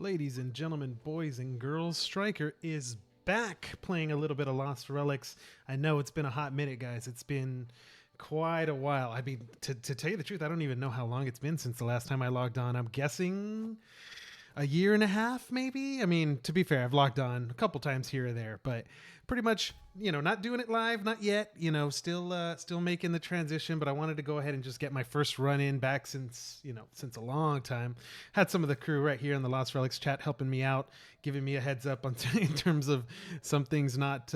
Ladies and gentlemen, boys and girls, Striker is back playing a little bit of Lost Relics. I know it's been a hot minute, guys. It's been quite a while. I mean, to tell you the truth, I don't even know how long it's been since the last time I logged on. I'm guessing a year and a half, maybe. I mean, to be fair, I've logged on a couple times here or there, but pretty much, not doing it live, not yet. Still making the transition. But I wanted to go ahead and just get my first run in back since a long time. Had some of the crew right here in the Lost Relics chat helping me out, giving me a heads up on in terms of some things not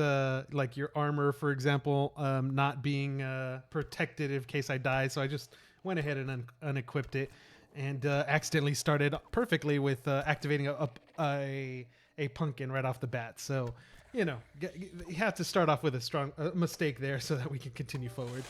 like your armor, for example, not being protected in case I die. So I just went ahead and unequipped it. And accidentally started perfectly with activating a pumpkin right off the bat. So, you have to start off with a strong mistake there so that we can continue forward.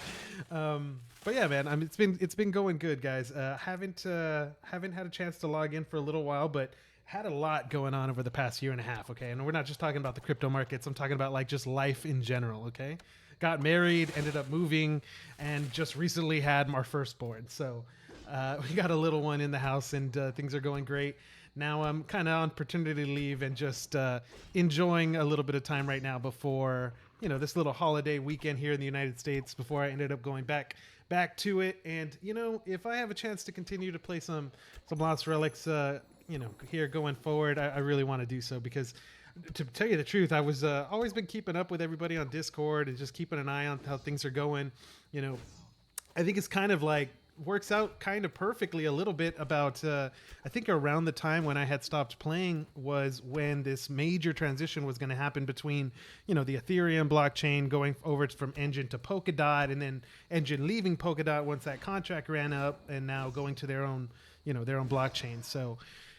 But yeah, man, it's been going good, guys. Haven't had a chance to log in for a little while, but had a lot going on over the past year and a half. Okay, and we're not just talking about the crypto markets. I'm talking about like just life in general. Okay, got married, ended up moving, and just recently had our firstborn. So. We got a little one in the house, and things are going great. Now I'm kind of on paternity leave and just enjoying a little bit of time right now before this little holiday weekend here in the United States. Before I ended up going back to it, and if I have a chance to continue to play some Lost Relics, here going forward, I really want to do so because. To tell you the truth, I was always been keeping up with everybody on Discord and just keeping an eye on how things are going. I think it's kind of like. Works out kind of perfectly a little bit about I think around the time when I had stopped playing was when this major transition was going to happen between the Ethereum blockchain going over from Engine to Polkadot, and then Engine leaving Polkadot once that contract ran up, and now going to their own blockchain. So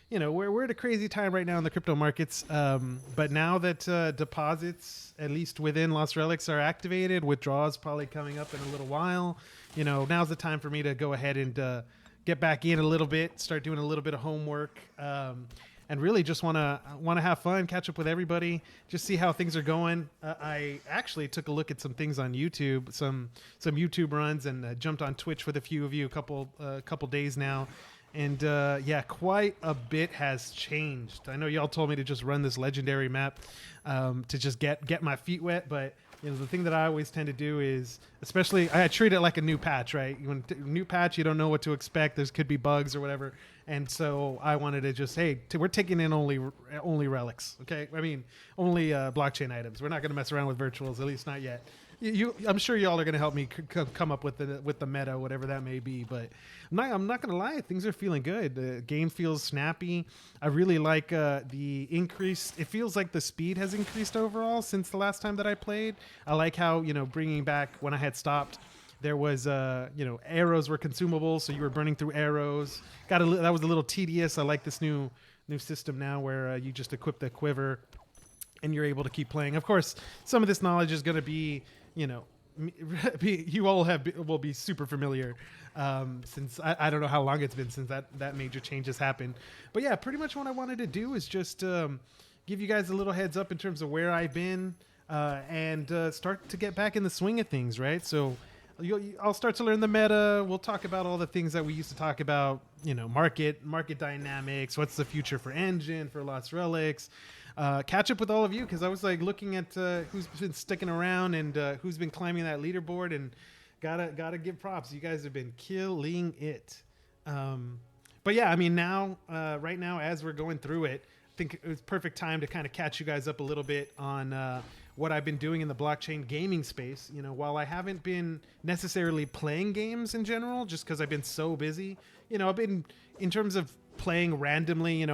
we're at a crazy time right now in the crypto markets, but now that deposits, at least within Lost Relics, are activated, withdrawals probably coming up in a little while. Now's the time for me to go ahead and get back in a little bit, start doing a little bit of homework, and really just want to have fun, catch up with everybody, just see how things are going. I actually took a look at some things on YouTube, some YouTube runs, and jumped on Twitch with a few of you a couple days now. And quite a bit has changed. I know y'all told me to just run this legendary map to just get my feet wet, but the thing that I always tend to do is, especially, I treat it like a new patch, right? New patch, you don't know what to expect. There could be bugs or whatever, and so I wanted to just, we're taking in only relics, okay? I mean, only blockchain items. We're not going to mess around with virtuals, at least not yet. I'm sure y'all are going to help me come up with the meta, whatever that may be. But I'm not going to lie, things are feeling good. The game feels snappy. I really like the increase. It feels like the speed has increased overall since the last time that I played. I like how bringing back when I had stopped. There was arrows were consumable, so you were burning through arrows. That was a little tedious. I like this new system now where you just equip the quiver and you're able to keep playing. Of course, some of this knowledge is going to be. You all will be super familiar since I don't know how long it's been since that major change has happened. But yeah, pretty much what I wanted to do is just give you guys a little heads up in terms of where I've been and start to get back in the swing of things, right? So I'll start to learn the meta. We'll talk about all the things that we used to talk about, market dynamics, what's the future for Engine, for Lost Relics. Catch up with all of you because I was like looking at who's been sticking around and who's been climbing that leaderboard, and gotta give props. You guys have been killing it. But yeah, I mean now, right now as we're going through it, I think it was perfect time to kind of catch you guys up a little bit on what I've been doing in the blockchain gaming space. While I haven't been necessarily playing games in general, just because I've been so busy, I've been in terms of playing randomly,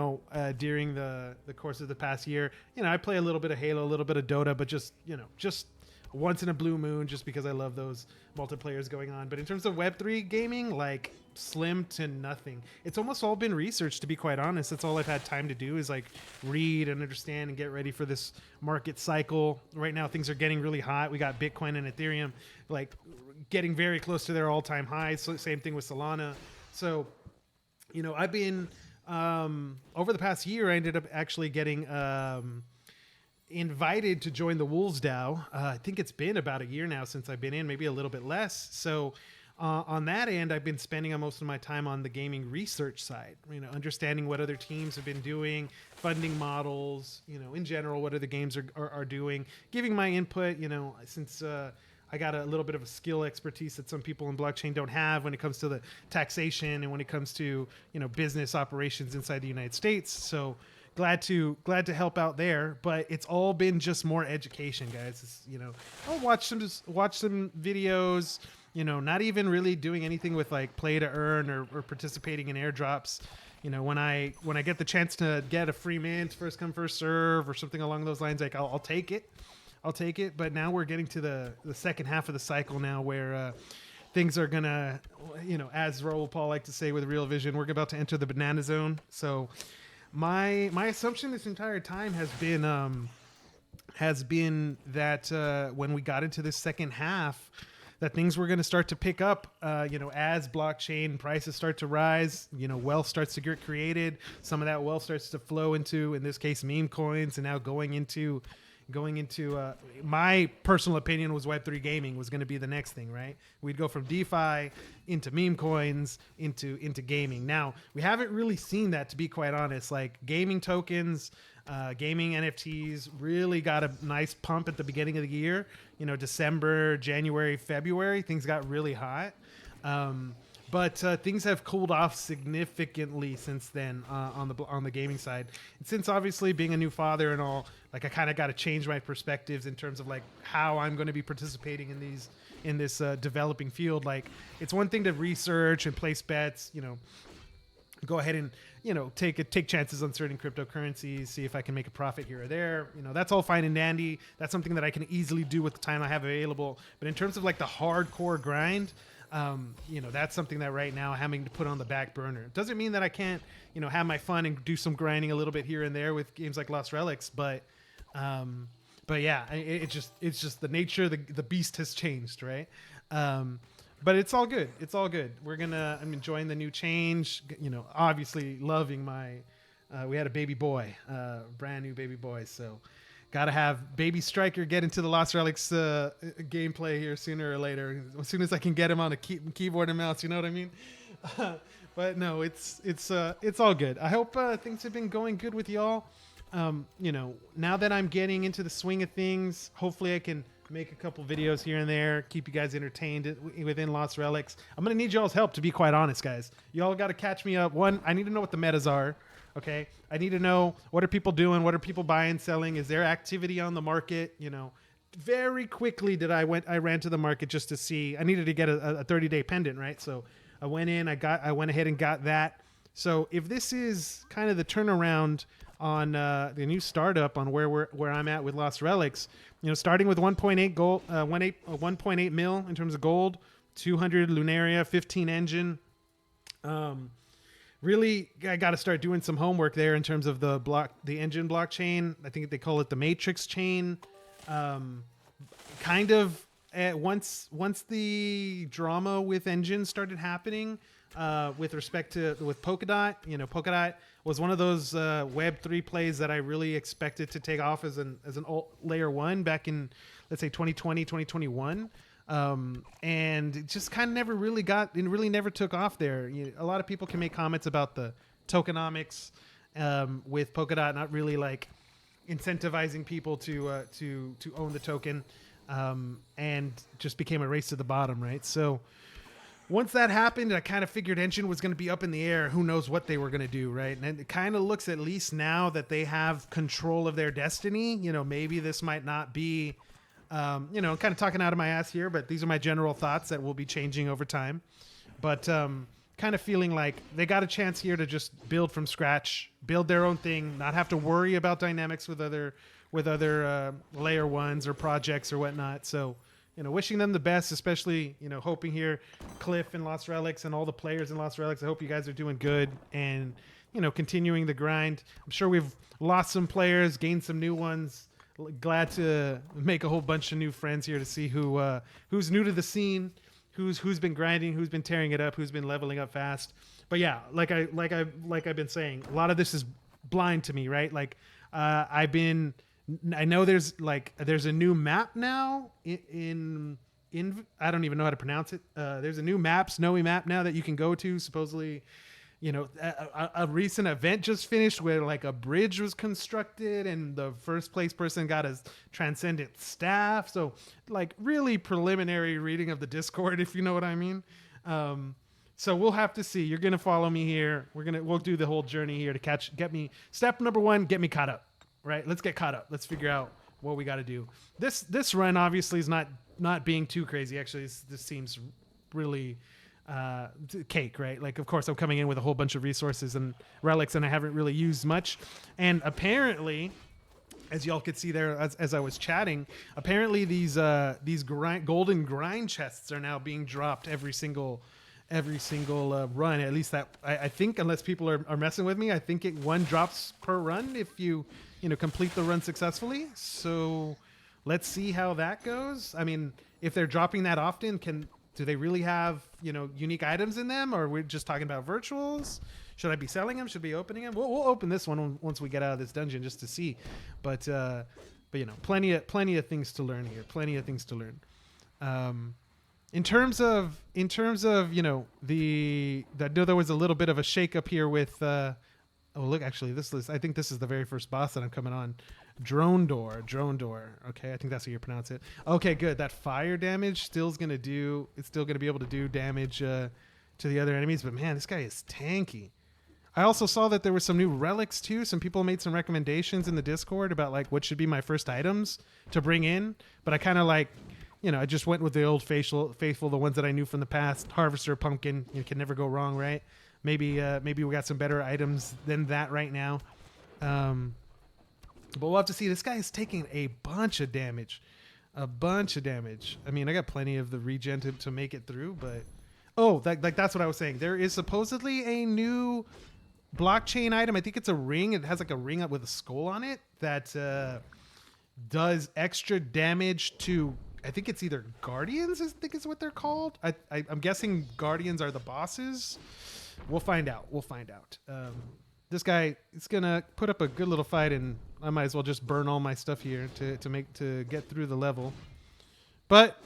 during the course of the past year. I play a little bit of Halo, a little bit of Dota, but just once in a blue moon, just because I love those multiplayers going on. But in terms of Web3 gaming, like slim to nothing. It's almost all been research, to be quite honest. That's all I've had time to do is like read and understand and get ready for this market cycle. Right now, things are getting really hot. We got Bitcoin and Ethereum like getting very close to their all-time highs. So same thing with Solana. So I've been over the past year, I ended up actually getting invited to join the Wolves DAO. I think it's been about a year now since I've been in, maybe a little bit less. So on that end, I've been spending most of my time on the gaming research side, understanding what other teams have been doing, funding models, in general, what other games are doing, giving my input, since I got a little bit of a skill expertise that some people in blockchain don't have when it comes to the taxation and when it comes to, business operations inside the United States. So glad to help out there, but it's all been just more education, guys. I'll watch some videos, not even really doing anything with like play to earn or participating in airdrops. When I get the chance to get a free mint, first come first serve or something along those lines, like I'll take it. But now we're getting to the second half of the cycle now where things are gonna, as Raul Paul like to say with Real Vision, we're about to enter the banana zone. So my assumption this entire time has been that when we got into this second half, that things were going to start to pick up, as blockchain prices start to rise, wealth starts to get created. Some of that wealth starts to flow into, in this case, meme coins, and now going into my personal opinion was Web3 gaming was going to be the next thing, right? We'd go from DeFi into meme coins into gaming. Now, we haven't really seen that, to be quite honest. Like gaming tokens, gaming NFTs really got a nice pump at the beginning of the year. December, January, February, things got really hot. But things have cooled off significantly since then on the gaming side. And since obviously being a new father and all, like I kind of got to change my perspectives in terms of like how I'm going to be participating in this developing field. Like it's one thing to research and place bets, go ahead and take chances on certain cryptocurrencies, see if I can make a profit here or there. That's all fine and dandy. That's something that I can easily do with the time I have available. But in terms of like the hardcore grind, that's something that right now I'm having to put on the back burner. It doesn't mean that I can't, have my fun and do some grinding a little bit here and there with games like Lost Relics, but yeah, it's just the nature of the beast has changed, right? But it's all good. It's all good. I'm enjoying the new change, obviously loving we had a baby boy, brand new baby boy. So got to have baby Striker get into the Lost Relics gameplay here sooner or later. As soon as I can get him on a keyboard and mouse, you know what I mean? But no, it's all good. I hope things have been going good with y'all. Now that I'm getting into the swing of things, hopefully I can make a couple videos here and there, keep you guys entertained within Lost Relics. I'm going to need y'all's help, to be quite honest, guys. Y'all got to catch me up. One, I need to know what the metas are. Okay. I need to know, what are people doing? What are people buying, selling? Is there activity on the market? Very quickly I ran to the market just to see. I needed to get a 30-day pendant, right? So I went in, I went ahead and got that. So if this is kind of the turnaround on the new startup on where I'm at with Lost Relics, starting with 1.8 gold, 1.8 mil in terms of gold, 200 Lunaria, 15 engine. Really, I got to start doing some homework there in terms of the engine blockchain. I think they call it the matrix chain. Kind of once the drama with engine started happening, with respect to Polkadot, Polkadot was one of those Web3 plays that I really expected to take off as an alt layer one back in, let's say 2020, 2021. And it just kind of never really never took off there. A lot of people can make comments about the tokenomics with Polkadot not really like incentivizing people to own the token, and just became a race to the bottom, right? So once that happened, I kind of figured Engine was going to be up in the air. Who knows what they were going to do, right? And it kind of looks, at least now that they have control of their destiny, maybe this might not be, kind of talking out of my ass here, but these are my general thoughts that will be changing over time. But kind of feeling like they got a chance here to just build from scratch, build their own thing, not have to worry about dynamics with other layer ones or projects or whatnot. So, wishing them the best, especially, hoping here, Cliff and Lost Relics and all the players in Lost Relics. I hope you guys are doing good and, continuing the grind. I'm sure we've lost some players, gained some new ones. Glad to make a whole bunch of new friends here to see who's new to the scene, who's been grinding, who's been tearing it up, who's been leveling up fast. But yeah, like I've been saying, a lot of this is blind to me, right? Like I know there's a new map now in I don't even know how to pronounce it. There's a new map, snowy map now that you can go to. Supposedly, a recent event just finished where like a bridge was constructed and the first place person got his transcendent staff. So like really preliminary reading of the Discord, if you know what I mean. So we'll have to see. You're gonna follow me here. We'll do the whole journey here to get me. Step number 1, get me caught up. Right? Let's get caught up. Let's figure out what we got to do. This run obviously is not being too crazy. Actually, this seems really cake, right? Like, of course, I'm coming in with a whole bunch of resources and relics, and I haven't really used much. And apparently, as y'all could see there, as I was chatting, apparently these golden grind chests are now being dropped every single run. At least that I think, unless people are messing with me, I think one drops per run if you complete the run successfully. So let's see how that goes. I mean, if they're dropping that often, do they really have unique items in them, or we're just talking about virtuals? Should I be selling them? Should I be opening them? We'll open this one once we get out of this dungeon just to see. But plenty of things to learn here. Plenty of things to learn. In terms of I know there was a little bit of a shakeup here with. Oh look, actually, I think this is the very first boss that I'm coming on. Drone door. Okay, I think that's how you pronounce it. Okay, good. That fire damage it's still gonna be able to do damage to the other enemies. But man, this guy is tanky. I also saw that there were some new relics too. Some people made some recommendations in the Discord about like what should be my first items to bring in. But I kind of like, I just went with the old faithful, the ones that I knew from the past. Harvester, pumpkin, you can never go wrong, right? Maybe we got some better items than that right now. But we'll have to see. This guy is taking a bunch of damage. I mean, I got plenty of the regen to make it through, but that's what I was saying. There is supposedly a new blockchain item. I think it's a ring. It has like a ring up with a skull on it that does extra damage to, I think it's either guardians, I think is what they're called. I'm guessing guardians are the bosses. We'll find out. This guy is gonna put up a good little fight, and I might as well just burn all my stuff here to get through the level. But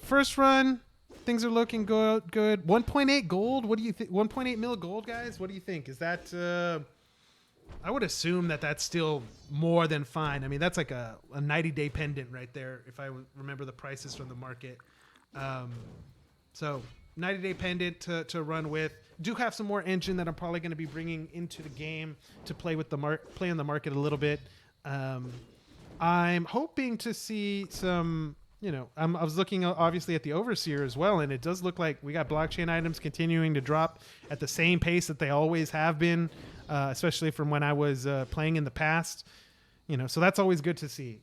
first run, things are looking good. 1.8 gold. What do you think? 1.8 mil gold, guys. What do you think? Is that? I would assume that that's still more than fine. I mean, that's like a 90-day pendant right there, if I remember the prices from the market. So 90-day pendant to run with. Do have some more engine that I'm probably going to be bringing into the game to play with play in the market a little bit. I'm hoping to see some. I was looking obviously at the Overseer as well, and it does look like we got blockchain items continuing to drop at the same pace that they always have been, especially from when I was playing in the past. So that's always good to see.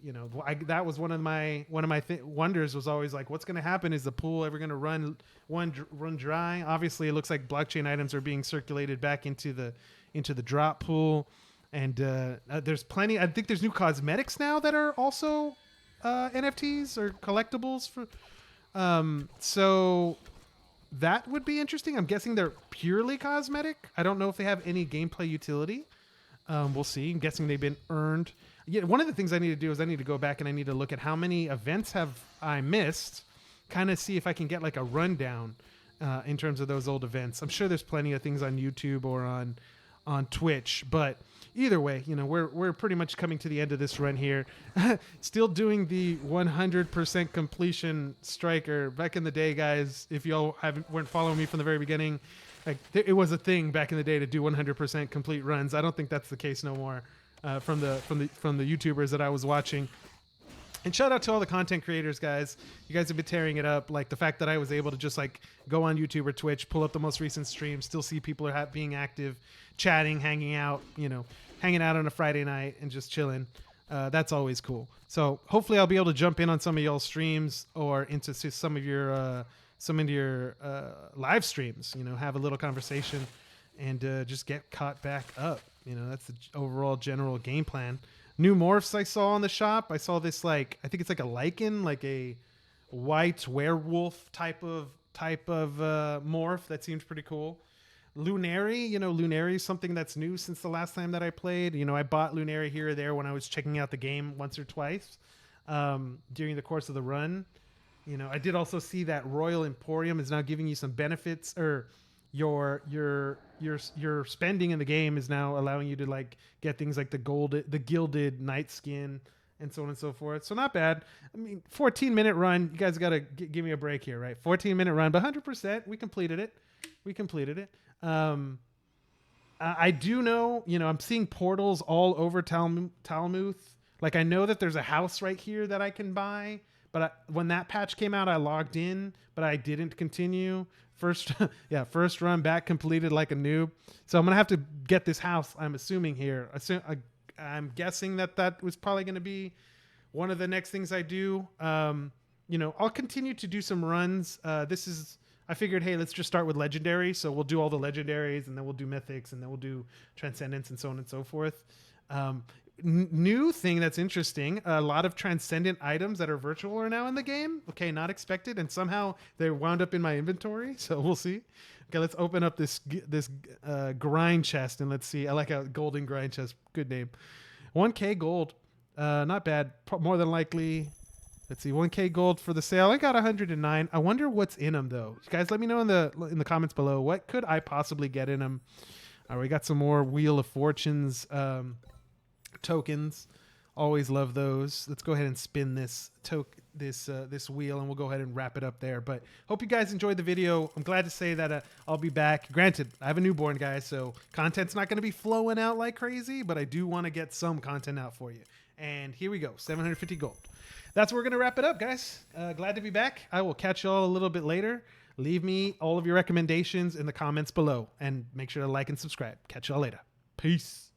That was one of my wonders was always like, what's going to happen? Is the pool ever going to run dry? Obviously, it looks like blockchain items are being circulated back into the drop pool, and there's plenty. I think there's new cosmetics now that are also NFTs or collectibles for. So that would be interesting. I'm guessing they're purely cosmetic. I don't know if they have any gameplay utility. We'll see. I'm guessing they've been earned. Yeah, one of the things I need to do is I need to go back and I need to look at how many events have I missed, kind of see if I can get like a rundown in terms of those old events. I'm sure there's plenty of things on YouTube or on Twitch, but either way, we're pretty much coming to the end of this run here. Still doing the 100% completion striker. Back in the day, guys, if y'all weren't following me from the very beginning, like it was a thing back in the day to do 100% complete runs. I don't think that's the case no more from the YouTubers that I was watching. And shout out to all the content creators, guys. You guys have been tearing it up. Like the fact that I was able to just like go on YouTube or Twitch, pull up the most recent stream, still see people are being active, chatting, hanging out on a Friday night and just chilling. That's always cool. So hopefully I'll be able to jump in on some of y'all's streams or into some of your live streams, have a little conversation and just get caught back up. That's the overall general game plan. New morphs I saw in the shop. I saw this I think it's like a lichen, like a white werewolf type of morph that seems pretty cool. Lunary, Lunary is something that's new since the last time that I played. I bought Lunary here or there when I was checking out the game once or twice during the course of the run. You know, I did also see that Royal Emporium is now giving you some benefits, or your spending in the game is now allowing you to like get things like the gilded night skin and so on and so forth. So not bad. I mean, 14-minute run. You guys got to give me a break here, right? 14-minute run, but 100%. We completed it. I do know, you know, I'm seeing portals all over Talmuth. Like I know that there's a house right here that I can buy. But when that patch came out, I logged in, but I didn't continue. First run back completed like a noob. So I'm going to have to get this house, I'm assuming here. I'm guessing that was probably going to be one of the next things I do. You know, I'll continue to do some runs. I figured, hey, let's just start with legendary. So we'll do all the legendaries, and then we'll do mythics, and then we'll do transcendence and so on and so forth. New thing that's interesting, a lot of transcendent items that are virtual are now in the game. Okay, not expected, and somehow they wound up in my inventory, so we'll see. Okay, let's open up this grind chest, and let's see. I like a golden grind chest. Good name. 1k gold, not bad. More than likely, let's see, 1k gold for the sale. I got 109. I wonder what's in them though. You guys, let me know in the comments below. What could I possibly get in them? All right, we got some more Wheel of Fortunes tokens. Always love those. Let's go ahead and spin this wheel, and we'll go ahead and wrap it up there. But hope you guys enjoyed the video. I'm glad to say that I'll be back. Granted, I have a newborn, guys, so content's not going to be flowing out like crazy, but I do want to get some content out for you. And here we go, 750 gold. That's where we're going to wrap it up, guys. Glad to be back. I will catch y'all a little bit later. Leave me all of your recommendations in the comments below, and make sure to like and subscribe. Catch y'all later. Peace.